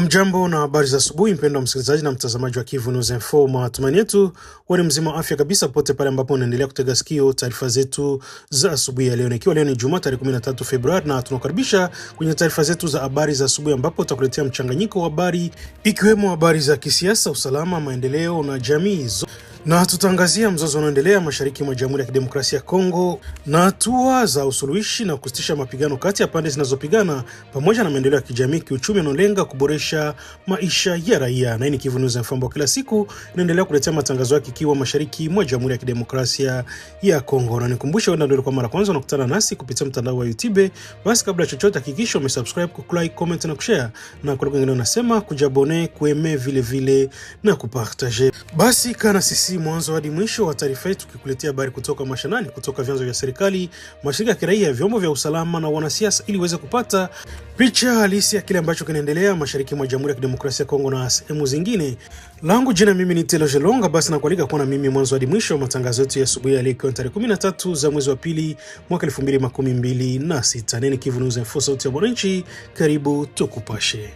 Mjambo na habari za asubuhi mpendwa msikilizaji na mtazamaji wa Kivu News Info. Matumaini yetu wewe ni mzima afya kabisa pote pale ambapo unaendelea kutega sikio taarifa zetu za asubuhi ya leo. Ikiwa leo ni Jumaa tarehe 13 Februari na tunakaribisha kwenye taarifa zetu za habari za asubuhi ambapo tutakuletea mchanganyiko wa habari ikiwemo habari za kisiasa, usalama, maendeleo na jamii. Na tutaangazia mzozo unaoendelea mashariki mwa Jamhuri ya Kidemokrasia ya Kongo na hatua za usuluhishi na kusitisha mapigano kati ya pande zinazopigana pamoja na maendeleo ya kijamii, kiuchumi yanayolenga kuboresha maisha ya raia. Na hii ni Kivu News Info kila siku inaendelea kuletea matangazo yake ikiwa mashariki mwa Jamhuri ya Kidemokrasia ya Kongo. Na nikumbusha wewe ndio kwa mara kwanza unakutana nasi kupitia mtandao wa YouTube, basi kabla chochote hakikisha umesubscribe, kulike, comment na kushare, na kwa wengine unasema kujabone, kueme vile na kupartager. Basi kana sisi mwanzo hadi mwisho wa taarifa yetu tukikuletea habari kutoka mashinani, kutoka vyanzo vya serikali, mashirika ya kiraia, vyombo vya usalama na wanasiasa, ili uweze kupata picha halisi ya kile ambacho kinaendelea mashariki mwa Jamhuri ya Kidemokrasia ya Kongo na sehemu zingine. Langu jina mimi ni Telo Jelonga, basi nakualika kuwa na mimi mwanzo hadi mwisho wa matangazo yetu ya asubuhi ya leo tarehe 13 za mwezi wa pili mwaka 2026. Nini Kivu News Info, sauti ya wananchi, karibu tukupashe.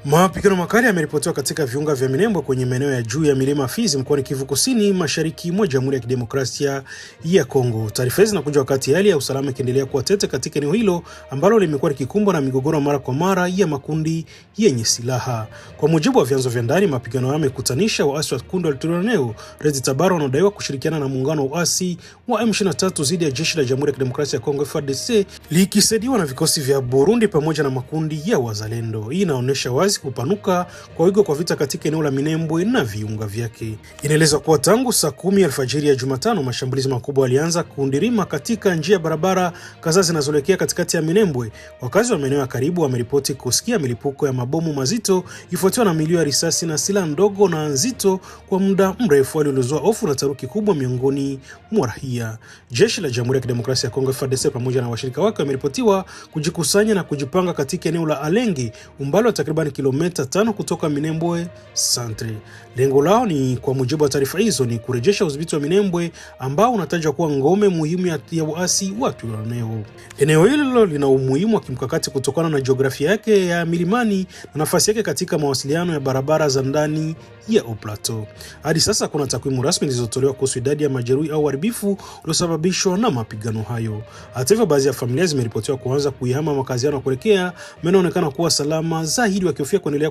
Mapigano makali yameripotiwa katika viunga vya Minembwe kwenye maeneo ya juu ya milima Fizi mkoani Kivu Kusini mashariki mwa Jamhuri ya Kidemokrasia ya Kongo. Taarifa hizi zinakuja wakati hali ya usalama ikiendelea kuwa tete katika eneo hilo ambalo limekuwa likikumbwa na migogoro mara kwa mara ya makundi yenye silaha. Kwa mujibu wa vyanzo vya ndani, mapigano hayo yamekutanisha waasi wa kundi la Twirwaneho Red Tabara wanaodaiwa kushirikiana na muungano wa waasi wa M23 dhidi ya jeshi la Jamhuri ya Kidemokrasia ya Kongo FARDC likisaidiwa na vikosi vya Burundi pamoja na makundi ya wazalendo. Hii inaonyesha wazi kupanuka kwa wigo kwa vita katika eneo la Minembwe na viunga vyake. Inaelezwa kuwa tangu saa 10 alfajiri ya Jumatano mashambulizi makubwa yalianza kuundirima katika njia barabara kadhaa zinazoelekea katikati ya Minembwe. Wakazi wa maeneo ya karibu wameripoti kusikia milipuko ya mabomu mazito ifuatiwa na milio ya risasi na silaha ndogo na nzito kwa muda mrefu, waliozua hofu na taharuki kubwa miongoni mwa raia. Jeshi la Jamhuri ya Kidemokrasia ya Kongo FARDC pamoja na washirika wake wameripotiwa kujikusanya na kujipanga katika eneo la Alenge, umbali wa takriban kilomita 5 kutoka Minembwe Centre. Lengo lao ni, kwa mujibu wa taarifa hizo, ni kurejesha udhibiti wa Minembwe ambao unatajwa kuwa ngome muhimu ya waasi wa Twirwaneho. Eneo hilo lina umuhimu wa kimkakati kutokana na jiografia yake ya milimani na nafasi yake katika mawasiliano ya barabara za ndani ya Plateau. Hadi sasa kuna takwimu rasmi zilizotolewa kuhusu idadi ya majeruhi au uharibifu uliosababishwa na mapigano hayo. Hata hivyo, baadhi ya familia zimeripotiwa kuanza kuihama makazi yao kuelekea yanaonekana kuwa salama zaidi, wakihofia kuendelea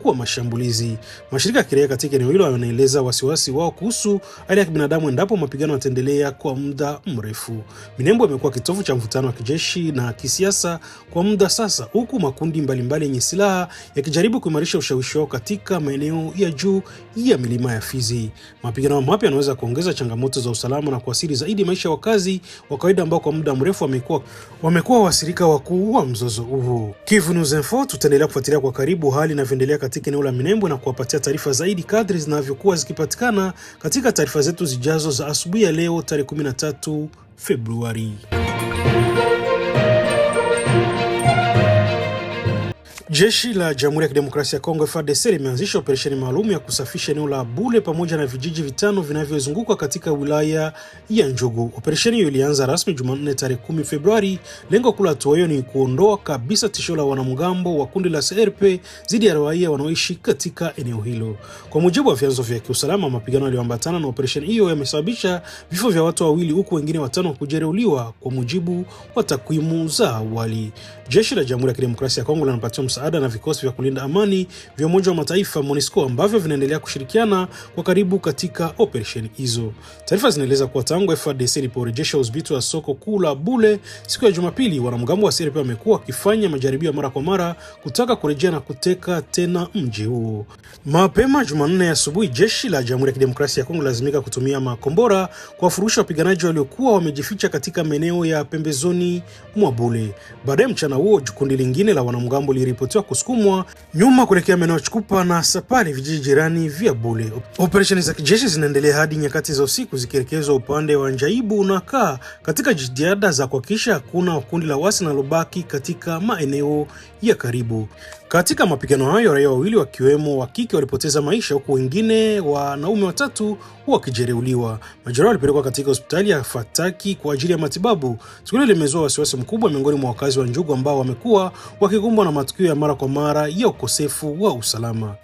kwa mashambulizi. Mashirika ya kiraia katika eneo hilo yanaeleza wasiwasi wao kuhusu hali ya kibinadamu endapo mapigano yataendelea kwa muda mrefu. Minembwe imekuwa kitovu cha mvutano wa kijeshi na kisiasa kwa muda sasa, huku makundi mbalimbali yenye silaha yakijaribu kuimarisha ushawishi wao katika maeneo ya juu ya milima ya Fizi. Mapigano mapya yanaweza kuongeza changamoto za usalama na kuathiri zaidi maisha ya wakazi wa kawaida ambao kwa muda mrefu wamekuwa wasirika wakuu wa mzozo huu. Kivu News Info tutaendelea kufuatilia kwa karibu hali inavyoendelea katika eneo la Minembwe na kuwapatia taarifa zaidi kadri zinavyokuwa zikipatikana katika taarifa zetu zijazo za asubuhi ya leo tarehe 13 Februari. Jeshi la Jamhuri ya Kidemokrasia ya Kongo FARDC limeanzisha operesheni maalum ya kusafisha eneo la Bule pamoja na vijiji vitano vinavyozunguka katika wilaya ya Njugu. Operesheni hiyo ilianza rasmi Jumanne tarehe 10 Februari. Lengo kuu la hatua hiyo ni kuondoa kabisa tishio la wanamgambo wa kundi la CRP dhidi ya raia wanaoishi katika eneo hilo. Kwa mujibu wa vyanzo vya kiusalama, mapigano yaliyoambatana na operesheni hiyo yamesababisha vifo vya watu wawili huku wengine 5 kujeruhiwa kwa mujibu wa takwimu za awali. Jeshi la Jamhuri ya Kidemokrasia ya Kongo linapatiwa msaada na vikosi vya kulinda amani vya Umoja wa Mataifa MONUSCO ambavyo vinaendelea kushirikiana kwa karibu katika operesheni hizo. Taarifa zinaeleza kuwa tangu FARDC iliporejesha udhibiti wa soko kuu la Bule siku ya Jumapili, wanamgambo wa CRP wamekuwa wakifanya majaribio mara kwa mara kutaka kurejea na kuteka tena mji huo. Mapema Jumanne asubuhi, jeshi la Jamhuri ya Kidemokrasia ya Kongo lazimika kutumia makombora kuwafurusha wapiganaji waliokuwa wamejificha katika maeneo ya pembezoni mwa Bule. Baadaye mchana huo, kundi lingine la wanamgambo liliripoti wameripotiwa kusukumwa nyuma kuelekea maeneo ya Chikupa na Sapali, vijiji jirani vya Bule. Operesheni za kijeshi zinaendelea hadi nyakati za usiku, zikielekezwa upande wa Njaibu na Kaa katika jitihada za kuhakikisha hakuna kundi la waasi linalobaki katika maeneo ya karibu. Katika mapigano hayo, raia wawili wakiwemo wa kike walipoteza maisha, huku wengine wanaume watatu wakijeruhiwa. Majeruhi walipelekwa katika hospitali ya Fataki kwa ajili ya matibabu. Tukio hili limezua wasiwasi mkubwa miongoni mwa wakazi wa Njugu ambao wamekuwa wakikumbwa na matukio ya mara kwa mara ya ukosefu wa usalama.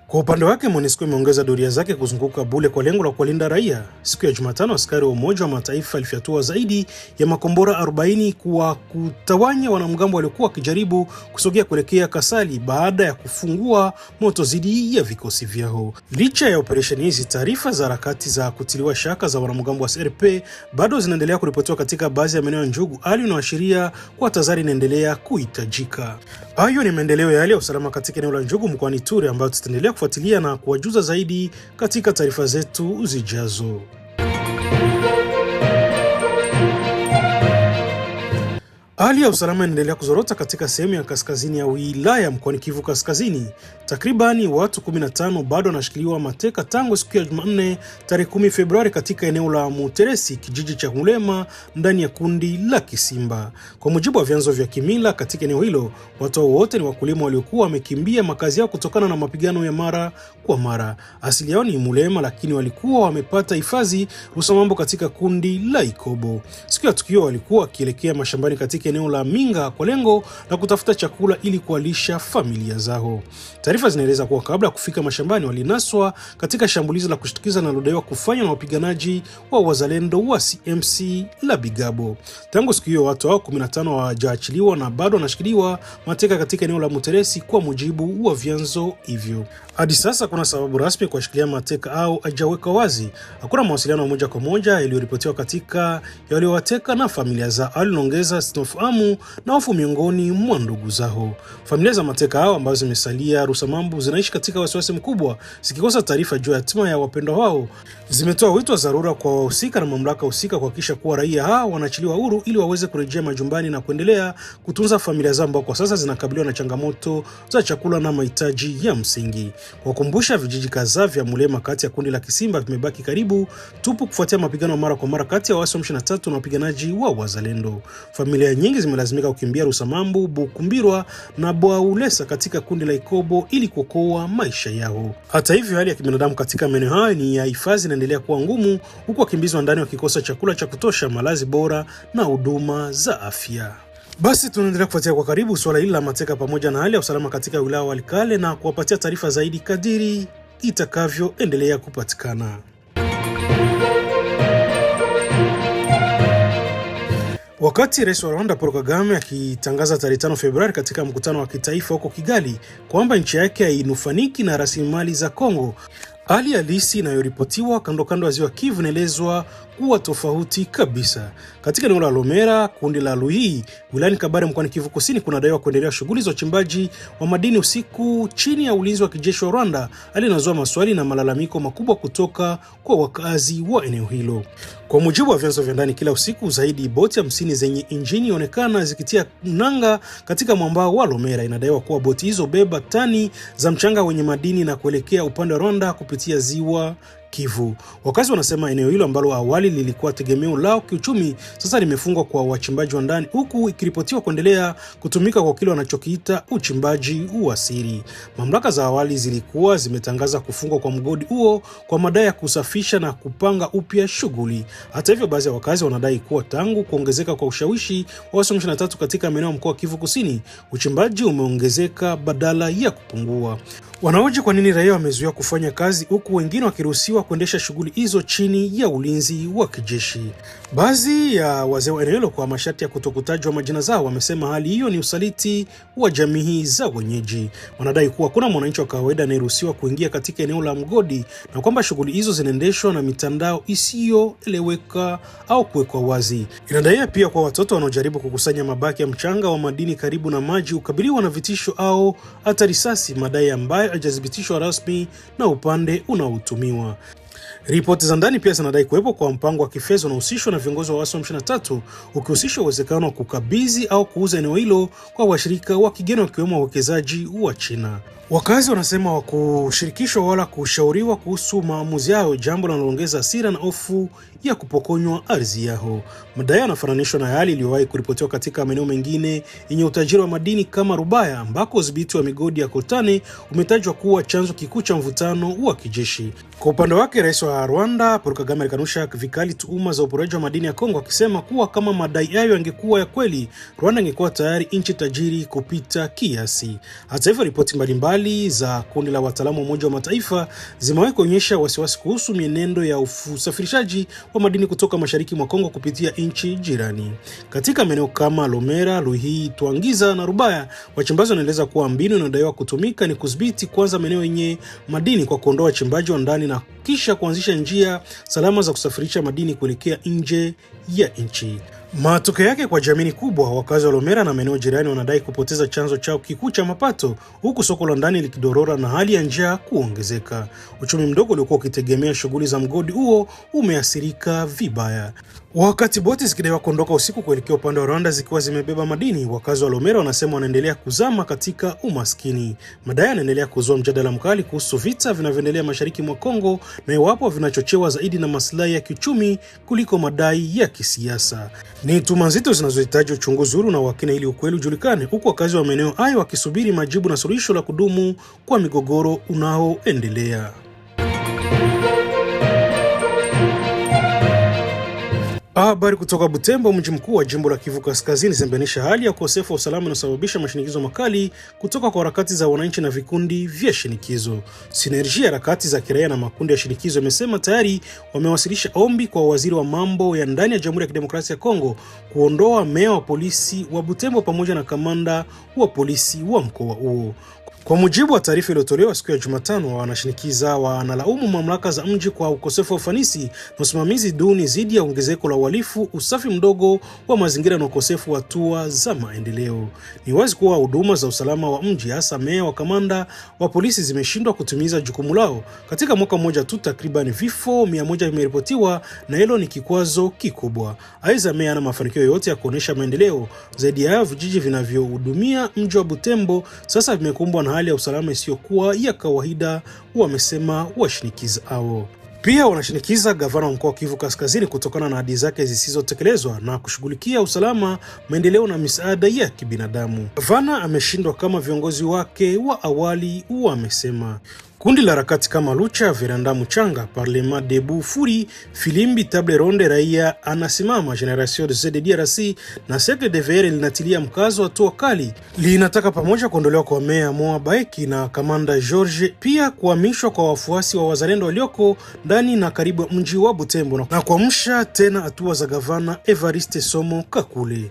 Kwa upande wake, MONUSCO imeongeza doria zake kuzunguka Bule kwa lengo la kuwalinda raia. Siku ya Jumatano, askari wa Umoja wa Mataifa alifyatua zaidi ya makombora 40 kwa kutawanya wanamgambo waliokuwa wakijaribu kusogea kuelekea Kasali baada ya kufungua moto dhidi ya vikosi vyao. Licha ya operesheni hizi, taarifa za harakati za kutiliwa shaka za wanamgambo wa CRP bado zinaendelea kuripotiwa katika baadhi ya maeneo ya Njugu, hali inayoashiria kwa tahadhari inaendelea kuhitajika. Hayo ni maendeleo ya hali ya usalama katika eneo la Njugu mkoani Ituri, ambayo tutaendelea kufuatilia na kuwajuza zaidi katika taarifa zetu zijazo. Hali ya usalama inaendelea kuzorota katika sehemu ya kaskazini ya wilaya mkoani Kivu Kaskazini. Takribani watu 15 bado wanashikiliwa mateka tangu siku ya Jumanne tarehe 10 Februari katika eneo la Muteresi, kijiji cha Mulema, ndani ya kundi la Kisimba. Kwa mujibu wa vyanzo vya kimila katika eneo hilo, watu wote ni wakulima waliokuwa wamekimbia makazi yao kutokana na mapigano ya mara kwa mara. Asili yao ni Mulema, lakini walikuwa wamepata hifadhi Rusamambo katika kundi la Ikobo. Siku ya tukio walikuwa wakielekea mashambani katika eneo la Minga kwa lengo la kutafuta chakula ili kuwalisha familia zao. Taarifa zinaeleza kuwa kabla ya kufika mashambani walinaswa katika shambulizi la kushtukiza linalodaiwa kufanywa na wapiganaji wa wazalendo wa CMC la Bigabo. Tangu siku hiyo watu hao 15 hawajaachiliwa na bado wanashikiliwa mateka katika eneo la Muteresi kwa mujibu wa vyanzo hivyo. Hadi sasa kuna sababu rasmi kwa kushikilia mateka au hajaweka wazi. Hakuna mawasiliano moja kwa moja yaliyoripotiwa katika waliowateka na familia zao. Alinaongeza sintofahamu na hofu miongoni mwa ndugu zao. Familia za mateka hao ambazo zimesalia Rusamambu zinaishi katika wasiwasi mkubwa, zikikosa taarifa juu ya hatima ya wapendwa wao. Zimetoa wito wa dharura kwa wahusika na mamlaka husika kuhakikisha kuwa raia hao wanaachiliwa huru ili waweze kurejea majumbani na kuendelea kutunza familia zao ambao kwa sasa zinakabiliwa na changamoto za chakula na mahitaji ya msingi. Kwa kukumbusha, vijiji kadhaa vya Mulema kati ya kundi la Kisimba vimebaki karibu tupu kufuatia mapigano mara kwa mara kati ya waasi wa M23 na wapiganaji wa wazalendo. Familia nyingi zimelazimika kukimbia Rusamambu, Bukumbirwa na Bwaulesa katika kundi la Ikobo ili kuokoa maisha yao. Hata hivyo, hali ya kibinadamu katika maeneo hayo ni ya hifadhi inaendelea kuwa ngumu, huku wakimbizi wa ndani wakikosa chakula cha kutosha, malazi bora na huduma za afya. Basi tunaendelea kufuatia kwa karibu suala hili la mateka pamoja na hali ya usalama katika wilaya wa Walikale na kuwapatia taarifa zaidi kadiri itakavyoendelea kupatikana. Wakati Rais wa Rwanda Paul Kagame akitangaza tarehe 5 Februari katika mkutano wa kitaifa huko Kigali kwamba nchi yake hainufaniki na rasilimali za Kongo, hali halisi inayoripotiwa kando kando ya ziwa Kivu inaelezwa kuwa tofauti kabisa. Katika eneo la Lomera, kundi la Luhii, wilayani Kabare mkoani Kivu Kusini, kunadaiwa kuendelea shughuli za uchimbaji wa madini usiku chini ya ulinzi wa kijeshi wa Rwanda, hali inazua maswali na malalamiko makubwa kutoka kwa wakazi wa eneo hilo. Kwa mujibu wa vyanzo vya ndani, kila usiku zaidi boti 50 zenye injini onekana zikitia nanga katika mwambao wa Lomera. Inadaiwa kuwa boti hizo beba tani za mchanga wenye madini na kuelekea upande wa Rwanda kupitia ziwa Kivu. Wakazi wanasema eneo hilo ambalo awali lilikuwa tegemeo lao kiuchumi sasa limefungwa kwa wachimbaji wa ndani, huku ikiripotiwa kuendelea kutumika kwa kile wanachokiita uchimbaji wa siri. Mamlaka za awali zilikuwa zimetangaza kufungwa kwa mgodi huo kwa madai ya kusafisha na kupanga upya shughuli. Hata hivyo, baadhi ya wakazi wanadai kuwa tangu kuongezeka kwa ushawishi wa waasi wa M23 katika maeneo ya mkoa wa Kivu Kusini, uchimbaji umeongezeka badala ya kupungua. Wanahoji kwa nini raia wamezuiwa kufanya kazi huku wengine wakiruhusiwa kuendesha shughuli hizo chini ya ulinzi wa kijeshi. Baadhi ya wazee wa eneo hilo, kwa masharti ya kutokutajwa majina zao, wamesema hali hiyo ni usaliti wa jamii za wenyeji. Wanadai kuwa kuna mwananchi wa kawaida anayeruhusiwa kuingia katika eneo la mgodi na kwamba shughuli hizo zinaendeshwa na mitandao isiyoeleweka au kuwekwa wazi. Inadaiwa pia kwa watoto wanaojaribu kukusanya mabaki ya mchanga wa madini karibu na maji ukabiliwa na vitisho au hata risasi, madai ambayo hajathibitishwa rasmi na upande unaotumiwa. Ripoti za ndani pia zinadai kuwepo kwa mpango wa kifedha unaohusishwa na viongozi wa waasi wa M23 ukihusisha uwezekano wa kukabidhi au kuuza eneo hilo kwa washirika wa kigeni wakiwemo wawekezaji wa China. Wakazi wanasema hawakushirikishwa wala kushauriwa kuhusu maamuzi yao, jambo linaloongeza hasira na hofu ya kupokonywa ardhi yao. Madai yanafananishwa na hali iliyowahi kuripotiwa katika maeneo mengine yenye utajiri wa madini kama Rubaya, ambako udhibiti wa migodi ya coltan umetajwa kuwa chanzo kikuu cha mvutano wa kijeshi. Kwa upande wake, Rais wa Rwanda Paul Kagame alikanusha vikali tuhuma za uporaji wa madini ya Kongo, akisema kuwa kama madai hayo yangekuwa ya kweli, Rwanda ingekuwa tayari nchi tajiri kupita kiasi. Hata hivyo, ripoti mbalimbali za kundi la wataalamu wa Umoja wa Mataifa zimewahi kuonyesha wasiwasi kuhusu mienendo ya usafirishaji wa madini kutoka mashariki mwa Kongo kupitia nchi jirani. Katika maeneo kama Lomera, Luhi, Twangiza na Rubaya, wachimbaji wanaeleza kuwa mbinu inayodaiwa kutumika ni kudhibiti kwanza maeneo yenye madini kwa kuondoa wachimbaji wa ndani na kisha kuanzisha njia salama za kusafirisha madini kuelekea nje ya nchi. Matokeo yake kwa jamii kubwa, wakazi wa Lomera na maeneo jirani wanadai kupoteza chanzo chao kikuu cha mapato, huku soko la ndani likidorora na hali ya njaa kuongezeka. Uchumi mdogo uliokuwa ukitegemea shughuli za mgodi huo umeathirika vibaya. Wakati boti zikidaiwa kuondoka usiku kuelekea upande wa Rwanda zikiwa zimebeba madini, wakazi wa Lomera wanasema wanaendelea kuzama katika umaskini. Madai yanaendelea kuzua mjadala mkali kuhusu vita vinavyoendelea mashariki mwa Kongo na iwapo vinachochewa zaidi na maslahi ya kiuchumi kuliko madai ya kisiasa. Ni tuhuma nzito zinazohitaji uchunguzi huru na wa kina ili ukweli ujulikane, huku wakazi wa maeneo hayo wakisubiri majibu na suluhisho la kudumu kwa migogoro unaoendelea. Habari kutoka Butembo, mji mkuu wa jimbo la Kivu Kaskazini, zimebainisha hali ya ukosefu wa usalama inayosababisha mashinikizo makali kutoka kwa harakati za wananchi na vikundi vya shinikizo. Sinergia, harakati za kiraia na makundi ya shinikizo, imesema tayari wamewasilisha ombi kwa waziri wa mambo ya ndani ya Jamhuri ya Kidemokrasia ya Kongo kuondoa meya wa polisi wa Butembo pamoja na kamanda wa polisi wa mkoa huo. Kwa mujibu wa taarifa iliyotolewa siku ya Jumatano, wanalaumu mamlaka za mji kwa ukosefu wa ufanisi na usimamizi duni dhidi ya ongezeko la uhalifu, usafi mdogo wa mazingira na ukosefu wa hatua za maendeleo. Ni wazi kuwa huduma za usalama wa mji, hasa meya wa kamanda wa polisi, zimeshindwa kutimiza jukumu lao. Katika mwaka mmoja tu takriban vifo 100 vimeripotiwa na hilo ni kikwazo kikubwa. Aidha, meya hana mafanikio yoyote ya kuonesha maendeleo. Zaidi ya hayo, vijiji vinavyohudumia mji wa Butembo sasa vimekumbwa na hali ya usalama isiyokuwa ya kawaida, wamesema washinikiza hao. Pia wanashinikiza gavana wa mkoa wa Kivu Kaskazini kutokana na ahadi zake zisizotekelezwa na kushughulikia usalama, maendeleo na misaada ya kibinadamu. Gavana ameshindwa kama viongozi wake wa awali wamesema. Kundi la harakati kama Lucha, Veranda Muchanga, Parlement Debout Furi, Filimbi Table Ronde, Raia Anasimama, Generation de DRC na Cercle de VR linatilia mkazo hatua kali. Linataka pamoja kuondolewa kwa meya Moa Baeki na kamanda George, pia kuhamishwa kwa wafuasi wa wazalendo walioko ndani na karibu mji wa Butembo na kuamsha tena hatua za gavana Evariste Somo Kakule.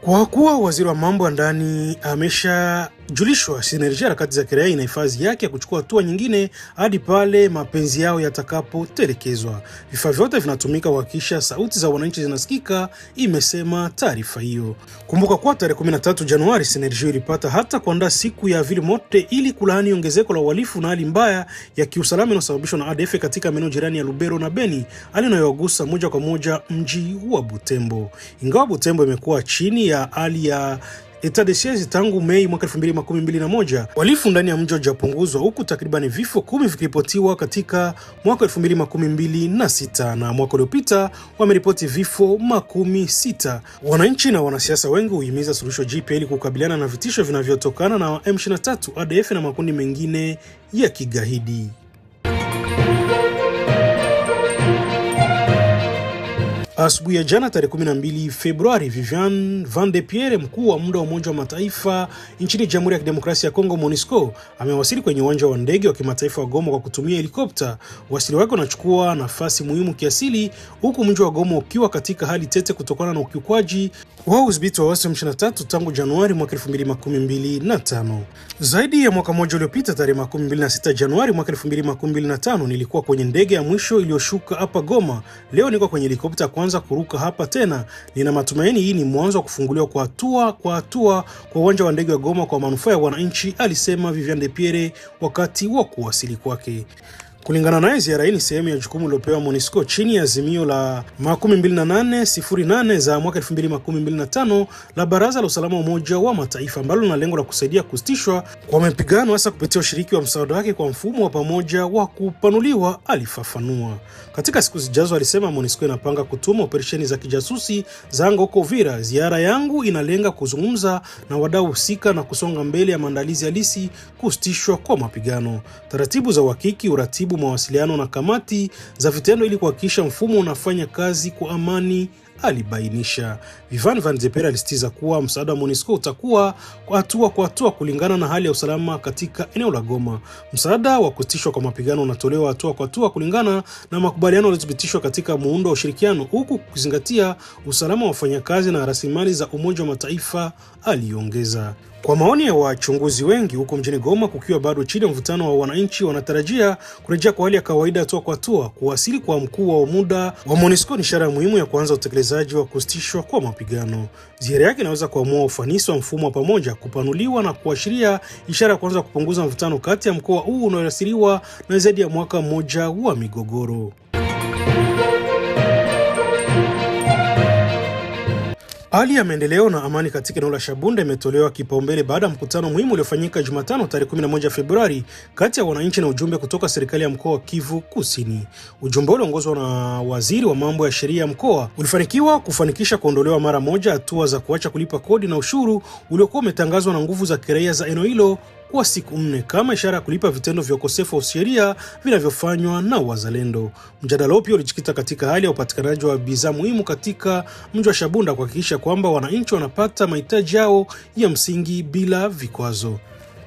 Kwa kuwa waziri wa mambo ya ndani ameshajulishwa, Sinergia, harakati za kiraia, ina hifadhi yake ya kuchukua hatua nyingine hadi pale mapenzi yao yatakapotelekezwa. Vifaa vyote vinatumika kuhakikisha sauti za wananchi zinasikika, imesema taarifa hiyo. Kumbuka kwa tarehe 13 Januari, Sinergia ilipata hata kuandaa siku ya vile mote ili kulaani ongezeko la uhalifu na hali mbaya ya kiusalama inayosababishwa na ADF katika maeneo jirani ya Lubero na Beni, hali inayogusa moja kwa moja mji wa Butembo. Ingawa Butembo imekuwa chini ya hali ya etat de siege tangu Mei mwaka 2021, uhalifu ndani ya mji hujapunguzwa, huku takriban vifo 10 vikiripotiwa katika mwaka 2026 na mwaka uliopita wameripoti vifo 16. Wananchi na wanasiasa wengi huhimiza suluhisho jipya ili kukabiliana na vitisho vinavyotokana na M23, ADF na makundi mengine ya kigaidi. Asubuhi ya jana tarehe 12 Februari, Vivian Van de Pierre, mkuu wa muda wa Umoja wa Mataifa nchini Jamhuri ya Kidemokrasia ya Kongo MONUSCO, amewasili kwenye uwanja wa ndege wa kimataifa wa Goma kwa kutumia helikopta. Wasili wake unachukua nafasi muhimu kiasili, huku mji wa Goma ukiwa katika hali tete kutokana na ukiukwaji wa udhibiti wa waasi wa M23 tangu Januari mwaka 2025. Zaidi ya mwaka mmoja uliopita, tarehe 26 Januari mwaka 2025, nilikuwa kwenye ndege ya mwisho iliyoshuka hapa Goma. Leo niko kwenye helikopta kwanza kuruka hapa tena. Nina matumaini hii ni mwanzo wa kufunguliwa kwa hatua kwa uwanja wa ndege wa Goma kwa manufaa ya wananchi, alisema Vivian de Pierre wakati wa kuwasili kwake. Kulingana naye, ziara hii ni sehemu ya jukumu lilopewa MONUSCO chini ya azimio la 2808 za mwaka 2025 la Baraza la Usalama wa Umoja wa Mataifa, ambalo lina lengo la kusaidia kusitishwa kwa mapigano, hasa kupitia ushiriki wa msaada wake kwa mfumo wa pamoja wa kupanuliwa, alifafanua. Katika siku zijazo, alisema MONUSCO inapanga kutuma operesheni za kijasusi za anga huko Uvira. Ziara yangu inalenga kuzungumza na wadau husika na kusonga mbele ya maandalizi halisi kusitishwa kwa mapigano, taratibu za uhakiki, uratibu, mawasiliano na kamati za vitendo ili kuhakikisha mfumo unafanya kazi kwa amani, alibainisha. Vivian Van Zepere alisitiza kuwa msaada wa MONUSCO utakuwa hatua kwa hatua kulingana na hali ya usalama katika eneo la Goma. Msaada wa kusitishwa kwa mapigano unatolewa hatua kwa hatua kulingana na makubaliano yaliyothibitishwa katika muundo wa ushirikiano, huku kuzingatia usalama wa wafanyakazi na rasilimali za Umoja wa Mataifa, aliongeza. Kwa maoni ya wachunguzi wengi huko mjini Goma, kukiwa bado chini ya mvutano wa wananchi, wanatarajia kurejea kwa hali ya kawaida hatua kwa hatua. Kuwasili kwa mkuu wa muda wa MONUSCO ni ishara muhimu ya kuanza utekelezaji wa kusitishwa kwa mapigano. Ziara yake inaweza kuamua ufanisi wa mfumo wa pamoja kupanuliwa na kuashiria ishara ya kuanza kupunguza mvutano kati ya mkoa huu unaoathiriwa na zaidi ya mwaka mmoja wa migogoro. Hali ya maendeleo na amani katika eneo la Shabunda imetolewa kipaumbele baada ya mkutano muhimu uliofanyika Jumatano tarehe 11 Februari kati ya wananchi na ujumbe kutoka serikali ya mkoa wa Kivu Kusini. Ujumbe uliongozwa na waziri wa mambo ya sheria ya mkoa ulifanikiwa kufanikisha kuondolewa mara moja hatua za kuacha kulipa kodi na ushuru uliokuwa umetangazwa na nguvu za kiraia za eneo hilo kwa siku 4 kama ishara ya kulipa vitendo vya ukosefu wa sheria vinavyofanywa na wazalendo. Mjadala pia ulijikita katika hali ya upatikanaji wa bidhaa muhimu katika mji wa Shabunda, kuhakikisha kwamba wananchi wanapata mahitaji yao ya msingi bila vikwazo.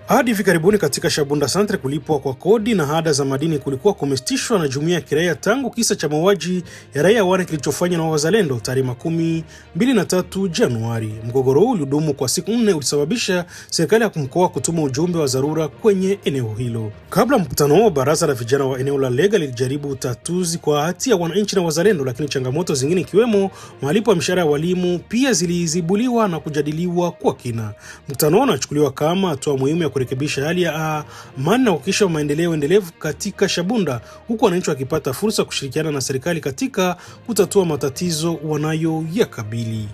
Hadi hivi karibuni katika Shabunda Centre kulipwa kwa kodi na ada za madini kulikuwa kumesitishwa na jumuiya ya kiraia tangu kisa cha mauaji ya raia wane kilichofanywa na wazalendo tarehe 23 Januari. Mgogoro huu ulidumu kwa siku 4 ulisababisha serikali ya mkoa kutuma ujumbe wa dharura kwenye eneo hilo. Kabla mkutano huo, baraza la vijana wa eneo la Lega lilijaribu utatuzi kwa hati ya wananchi na wazalendo, lakini changamoto zingine ikiwemo malipo ya mishahara ya walimu pia zilizibuliwa na kujadiliwa kwa kina. Mkutano huo unachukuliwa kama hatua muhimu ya kurekebisha hali ya amani na kuhakikisha maendeleo endelevu katika Shabunda, huku wananchi wakipata fursa kushirikiana na serikali katika kutatua matatizo wanayoyakabili.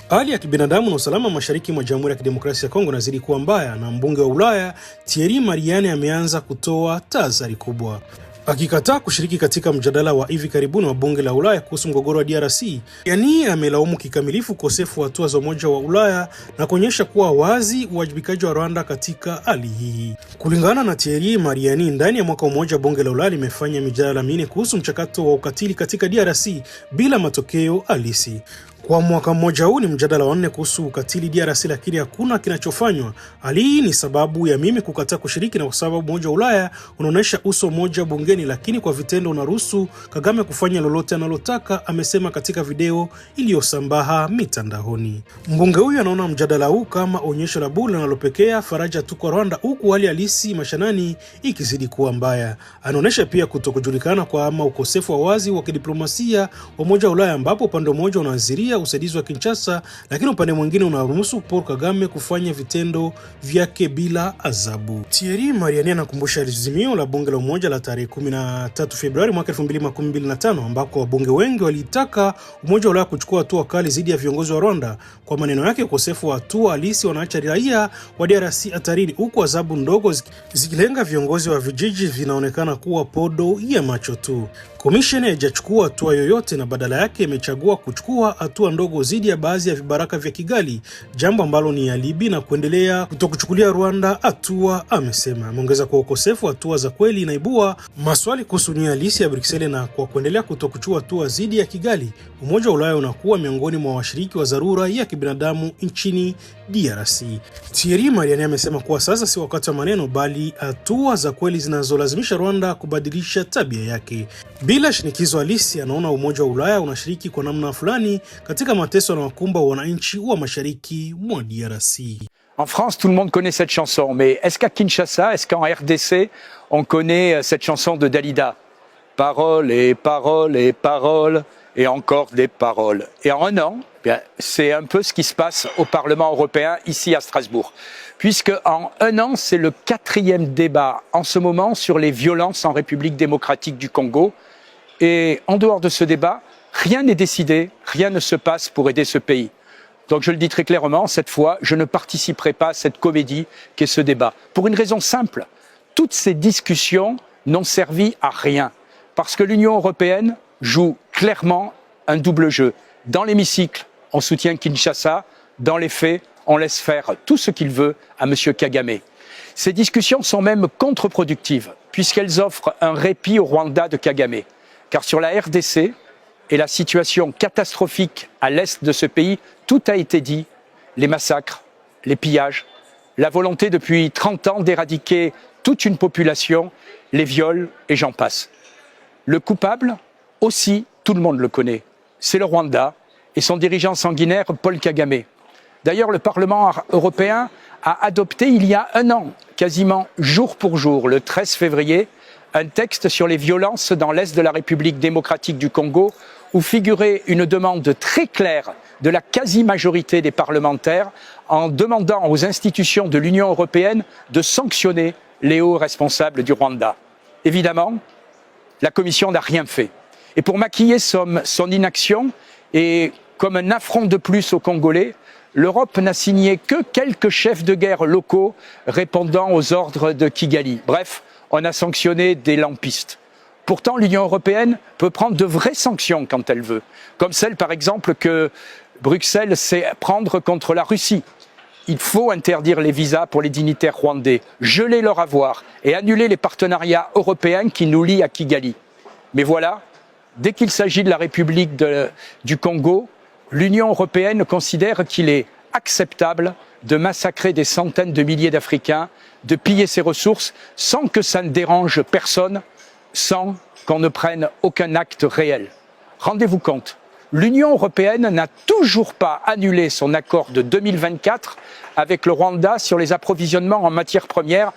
Hali ya kibinadamu na usalama mashariki mwa Jamhuri ya Kidemokrasia ya Kongo inazidi kuwa mbaya, na mbunge wa Ulaya Thierry Mariani ameanza kutoa tahadhari kubwa. Akikataa kushiriki katika mjadala wa hivi karibuni wa bunge la Ulaya kuhusu mgogoro wa DRC, yani amelaumu kikamilifu ukosefu wa hatua za Umoja wa Ulaya na kuonyesha kuwa wazi uwajibikaji wa Rwanda katika hali hii. Kulingana na Thierry Mariani, ndani ya mwaka mmoja bunge la Ulaya limefanya mijadala minne kuhusu mchakato wa ukatili katika DRC bila matokeo halisi. Kwa mwaka mmoja huu ni mjadala wa 4 kuhusu ukatili DRC, lakini hakuna kinachofanywa. Hali hii ni sababu ya mimi kukataa kushiriki, na kwa sababu Umoja wa Ulaya unaonyesha uso mmoja bungeni, lakini kwa vitendo unaruhusu Kagame kufanya lolote analotaka, amesema katika video iliyosambaa mitandaoni. Mbunge huyu anaona mjadala huu kama onyesho la bure linalopekea faraja tu kwa Rwanda, huku hali halisi mashanani ikizidi kuwa mbaya. Anaonyesha pia kutokujulikana kwa ama ukosefu wa wazi wa kidiplomasia wa Umoja wa Ulaya, ambapo upande mmoja unaanziria usaidizi wa Kinshasa, lakini upande mwingine unaruhusu Paul Kagame kufanya vitendo vyake bila adhabu. Thierry Mariani anakumbusha azimio la bunge la umoja la tarehe 13 Februari mwaka 2025 ambako wabunge wengi walitaka Umoja wa Ulaya kuchukua hatua kali dhidi ya viongozi wa Rwanda. Kwa maneno yake, ukosefu wa hatua halisi wanaacha raia wa DRC hatarini, huku adhabu ndogo zikilenga viongozi wa vijiji vinaonekana kuwa podo ya macho tu. Komisheni haijachukua hatua yoyote na badala yake imechagua kuchukua hatua ndogo dhidi ya baadhi ya vibaraka vya Kigali, jambo ambalo ni alibi na kuendelea kutokuchukulia Rwanda hatua, amesema. Ameongeza kwa ukosefu wa hatua za kweli inaibua maswali kuhusu nia halisi ya Bruxelles, na kwa kuendelea kutokuchukua hatua dhidi ya Kigali, Umoja wa Ulaya unakuwa miongoni mwa washiriki wa dharura ya kibinadamu nchini DRC. Thierry Mariani amesema kuwa sasa si wakati wa maneno, bali hatua za kweli zinazolazimisha Rwanda kubadilisha tabia yake. Bila shinikizo halisi, anaona Umoja wa Ulaya unashiriki kwa namna fulani katika mateso na wakumba wananchi wa mashariki mwa DRC. En France, tout le monde connaît cette chanson, mais est-ce qu'à Kinshasa, est-ce qu'en RDC, on connaît cette chanson de Dalida? Paroles et paroles et paroles et encore des paroles. Et en un an, Bien, c'est un peu ce qui se passe au Parlement européen, ici à Strasbourg. Puisque en un an, c'est le 4e débat en ce moment sur les violences en République démocratique du Congo. Et en dehors de ce débat, rien n'est décidé, rien ne se passe pour aider ce pays. Donc je le dis très clairement, cette fois, je ne participerai pas à cette comédie qu'est ce débat. Pour une raison simple, toutes ces discussions n'ont servi à rien. Parce que l'Union européenne joue clairement un double jeu. Dans l'hémicycle, on soutient Kinshasa. Dans les faits, on laisse faire tout ce qu'il veut à M. Kagame. Ces discussions sont même contre-productives, puisqu'elles offrent un répit au Rwanda de Kagame. Car sur la RDC et la situation catastrophique à l'est de ce pays, tout a été dit. Les massacres, les pillages, la volonté depuis 30 ans d'éradiquer toute une population, les viols et j'en passe. Le coupable, aussi, tout le monde le connaît. C'est le Rwanda et son dirigeant sanguinaire Paul Kagame. D'ailleurs, le Parlement européen a adopté il y a un an, quasiment jour pour jour, le 13 février, un texte sur les violences dans l'Est de la République démocratique du Congo, où figurait une demande très claire de la quasi-majorité des parlementaires en demandant aux institutions de l'Union européenne de sanctionner les hauts responsables du Rwanda. Évidemment, la Commission n'a rien fait. Et pour maquiller son inaction, et comme un affront de plus aux Congolais, l'Europe n'a signé que quelques chefs de guerre locaux répondant aux ordres de Kigali. Bref, on a sanctionné des lampistes. Pourtant, l'Union européenne peut prendre de vraies sanctions quand elle veut, comme celle par exemple que Bruxelles sait prendre contre la Russie. Il faut interdire les visas pour les dignitaires rwandais, geler leur avoir et annuler les partenariats européens qui nous lient à Kigali. Mais voilà, dès qu'il s'agit de la République du Congo, l'Union européenne considère qu'il est acceptable de massacrer des centaines de milliers d'Africains, de piller ses ressources sans que ça ne dérange personne, sans qu'on ne prenne aucun acte réel. Rendez-vous compte, l'Union européenne n'a toujours pas annulé son accord de 2024 avec le Rwanda sur les approvisionnements en matières premières,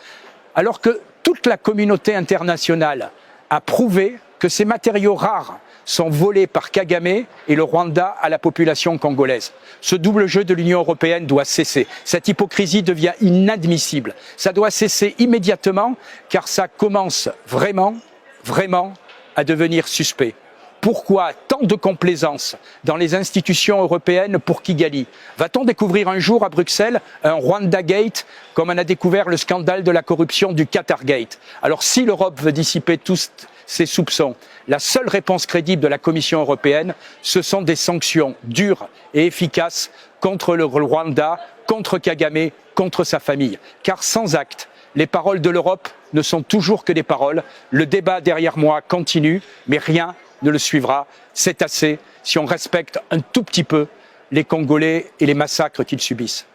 alors que toute la communauté internationale a prouvé que ces matériaux rares sont volés par Kagame et le Rwanda à la population congolaise. Ce double jeu de l'Union européenne doit cesser. Cette hypocrisie devient inadmissible. Ça doit cesser immédiatement car ça commence vraiment à devenir suspect. Pourquoi tant de complaisance dans les institutions européennes pour Kigali? Va-t-on découvrir un jour à Bruxelles un Rwanda Gate comme on a découvert le scandale de la corruption du Qatar Gate? Alors si l'Europe veut dissiper tous ces soupçons, la seule réponse crédible de la Commission européenne, ce sont des sanctions dures et efficaces contre le Rwanda, contre Kagame, contre sa famille. Car sans acte, les paroles de l'Europe ne sont toujours que des paroles. Le débat derrière moi continue, mais rien ne le suivra. C'est assez si on respecte un tout petit peu les Congolais et les massacres qu'ils subissent.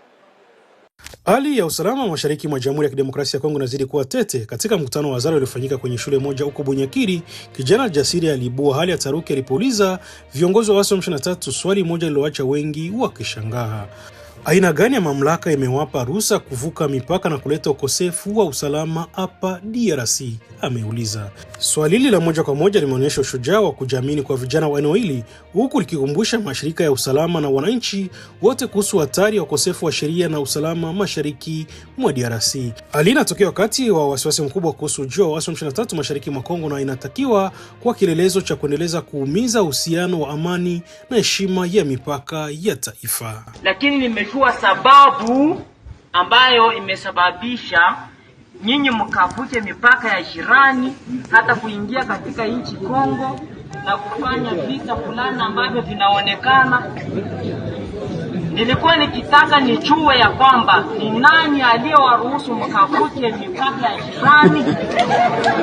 Hali ya usalama mashariki mwa Jamhuri ya Kidemokrasia ya Kongo inazidi kuwa tete. Katika mkutano wa hadhara uliofanyika kwenye shule moja huko Bunyakiri, kijana jasiri aliibua hali ya taharuki alipouliza viongozi wa M23 swali moja liloacha wengi wakishangaa. Aina gani ya mamlaka imewapa ruhusa kuvuka mipaka na kuleta ukosefu wa usalama hapa DRC? Ameuliza. Swali hili la moja kwa moja limeonyesha ushujaa wa kujiamini kwa vijana wa eneo hili, huku likikumbusha mashirika ya usalama na wananchi wote kuhusu hatari ya ukosefu wa sheria na usalama mashariki mwa DRC. Hali inatokea wakati wa wasiwasi mkubwa kuhusu ujio wa M23 mashariki mwa Kongo na inatakiwa kwa kielelezo cha kuendeleza kuumiza uhusiano wa amani na heshima ya mipaka ya taifa. Lakini nimejua sababu ambayo imesababisha nyinyi mkavuke mipaka ya jirani hata kuingia katika nchi Kongo na kufanya vita fulani ambavyo vinaonekana. Nilikuwa nikitaka nijue ya kwamba ni nani aliyewaruhusu mkavuke mipaka ya jirani,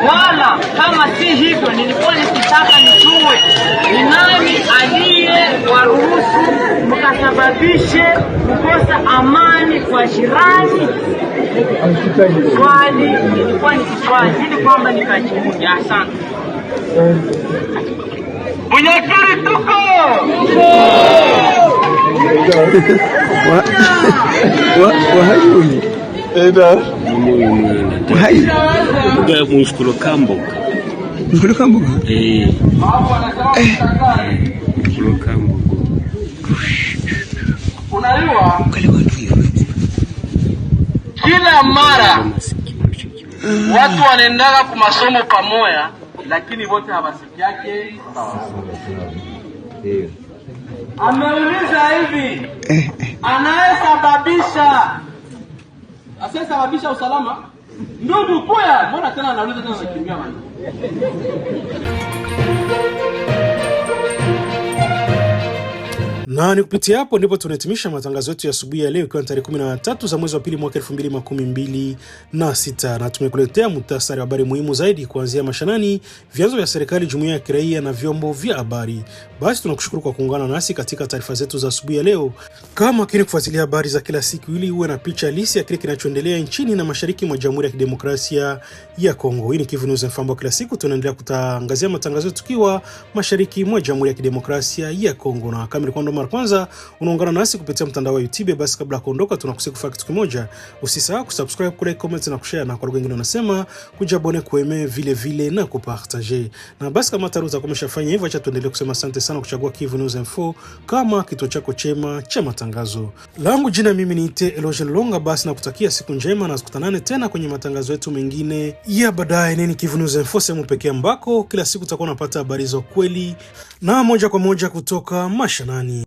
wala kama si hivyo nilikuwa nikitaka nijue ni nani aliyewaruhusu mkasababishe kukosa amani kwa jirani. Swali nilikuwa nikiswali ili kwamba nikajibu. Asante. Bunyakiri tuko! Wahayuni eda wahayi uga mushkulo kamboka mushkulo kamboka Unajua kila mara watu wanaendaga kwa masomo pamoja, lakini wote hawasikiake sawa. Ameuliza hivi, anayesababisha usalama ndugu kuya, mbona tena anauliza tena anakimbia mali? Na ni kupitia hapo ndipo tunahitimisha matangazo yetu ya asubuhi ya leo, ikiwa ni tarehe 13 za mwezi wa pili mwaka 2026, na tumekuletea muhtasari wa habari muhimu zaidi kuanzia mashinani, vyanzo vya serikali, jumuiya ya kiraia na vyombo vya habari. Basi tunakushukuru kwa kuungana nasi katika taarifa zetu za asubuhi ya leo. Kama kile kufuatilia habari za kila siku ili uwe na picha halisi ya kile kinachoendelea nchini na mashariki mwa Jamhuri ya Kidemokrasia ya Kongo. Hii ni Kivu News Info, kila siku tunaendelea kutangazia matangazo tukiwa mashariki mwa Jamhuri ya Kidemokrasia ya Kongo. Na kama ilikuwa ndo mara kwanza unaungana nasi kupitia mtandao wa YouTube, basi kabla kuondoka tunakusihi kufanya kitu kimoja. Usisahau kusubscribe, kulike, comment na kushare, na kwa lugha nyingine unasema kujabone, kueme vile na kupartager. Na basi kama tayari utakomeshafanya hivyo, acha tuendelee kusema asante sana kuchagua Kivu News Info kama kituo chako chema cha matangazo. Langu jina mimi ni Eloge Longa, basi nakutakia siku njema na tukutanane tena kwenye matangazo yetu mengine ya baadaye. Nini Kivu News Info, sehemu pekee ambako kila siku utakuwa unapata habari za kweli na moja kwa moja kutoka mashinani.